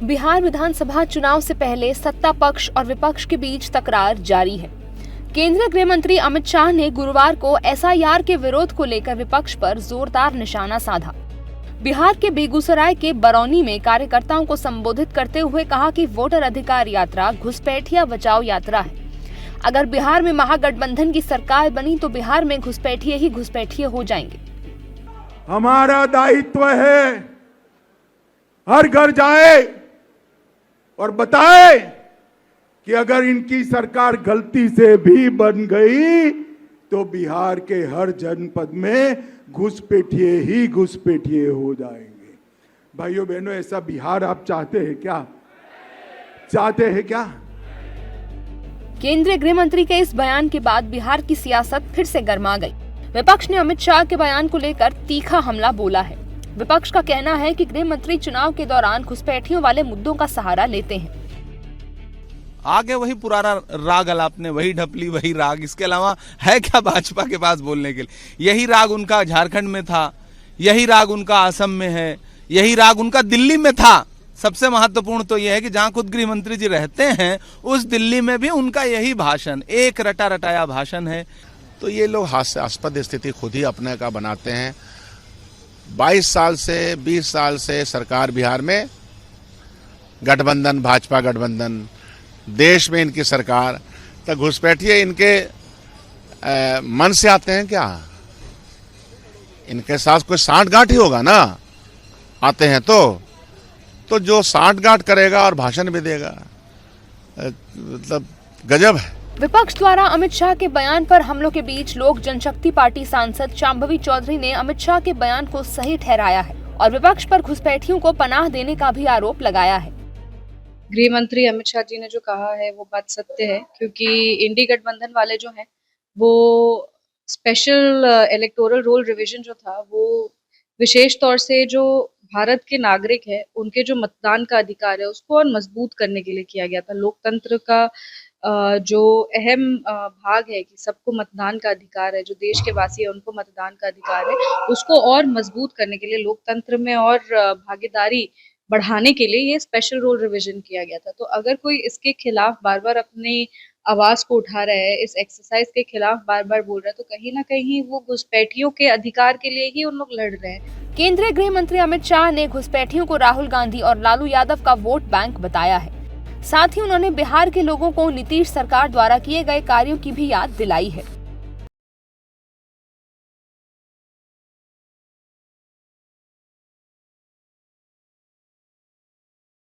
बिहार विधानसभा चुनाव से पहले सत्ता पक्ष और विपक्ष के बीच तकरार जारी है। केंद्रीय गृह मंत्री अमित शाह ने गुरुवार को एसआईआर के विरोध को लेकर विपक्ष पर जोरदार निशाना साधा। बिहार के बेगूसराय के बरौनी में कार्यकर्ताओं को संबोधित करते हुए कहा कि वोटर अधिकार यात्रा घुसपैठिया बचाओ यात्रा है। अगर बिहार में महागठबंधन की सरकार बनी तो बिहार में घुसपैठिए ही घुसपैठिए हो जाएंगे। हमारा दायित्व है हर घर जाए और बताए कि अगर इनकी सरकार गलती से भी बन गई तो बिहार के हर जनपद में घुसपैठिए ही घुसपैठिए हो जाएंगे। भाइयों बहनों, ऐसा बिहार आप चाहते हैं क्या? चाहते हैं क्या? केंद्रीय गृह मंत्री के इस बयान के बाद बिहार की सियासत फिर से गर्मा गई। विपक्ष ने अमित शाह के बयान को लेकर तीखा हमला बोला है। विपक्ष का कहना है कि गृह मंत्री चुनाव के दौरान घुसपैठियों वाले मुद्दों का सहारा लेते हैं। आगे वही पुराना राग अलापने, वही ढपली, वही राग। इसके अलावा है क्या भाजपा के पास बोलने के लिए? यही राग उनका झारखंड में था, यही राग उनका असम में है, यही राग उनका दिल्ली में था। सबसे महत्वपूर्ण तो यह है कि जहां खुद गृह मंत्री जी रहते हैं उस दिल्ली में भी उनका यही भाषण, एक रटा रटाया भाषण है। तो ये लोग हास्यास्पद स्थिति खुद ही अपने का बनाते हैं। 22 साल से 20 साल से सरकार बिहार में गठबंधन, भाजपा गठबंधन, देश में इनकी सरकार, तो घुसपैठिए इनके मन से आते हैं क्या? इनके साथ कोई सांठगांठ ही होगा ना, आते हैं तो जो सांठगांठ करेगा और भाषण भी देगा, मतलब गजब है। विपक्ष द्वारा अमित शाह के बयान पर हमलों के बीच लोक जनशक्ति पार्टी सांसद शांभवी चौधरी ने अमित शाह के बयान को सही ठहराया है और विपक्ष पर घुसपैठियों को पनाह देने का भी आरोप लगाया है। गृह मंत्री अमित शाह जी ने जो कहा है वो बात सत्य है, क्योंकि इंडी गठबंधन वाले जो हैं वो स्पेशल इलेक्टोरल रोल रिवीजन जो था वो विशेष तौर से जो भारत के नागरिक है उनके जो मतदान का अधिकार है उसको और मजबूत करने के लिए किया गया था। लोकतंत्र का जो अहम भाग है कि सबको मतदान का अधिकार है, जो देश के वासी है उनको मतदान का अधिकार है, उसको और मजबूत करने के लिए, लोकतंत्र में और भागीदारी बढ़ाने के लिए ये स्पेशल रोल रिवीजन किया गया था। तो अगर कोई इसके खिलाफ बार बार अपनी आवाज को उठा रहा है, इस एक्सरसाइज के खिलाफ बार बार बोल रहा है, तो कहीं ना कहीं वो घुसपैठियों के अधिकार के लिए ही उन लोग लड़ रहे हैं। केंद्रीय गृह मंत्री अमित शाह ने घुसपैठियों को राहुल गांधी और लालू यादव का वोट बैंक बताया है। साथ ही उन्होंने बिहार के लोगों को नीतीश सरकार द्वारा किए गए कार्यों की भी याद दिलाई है।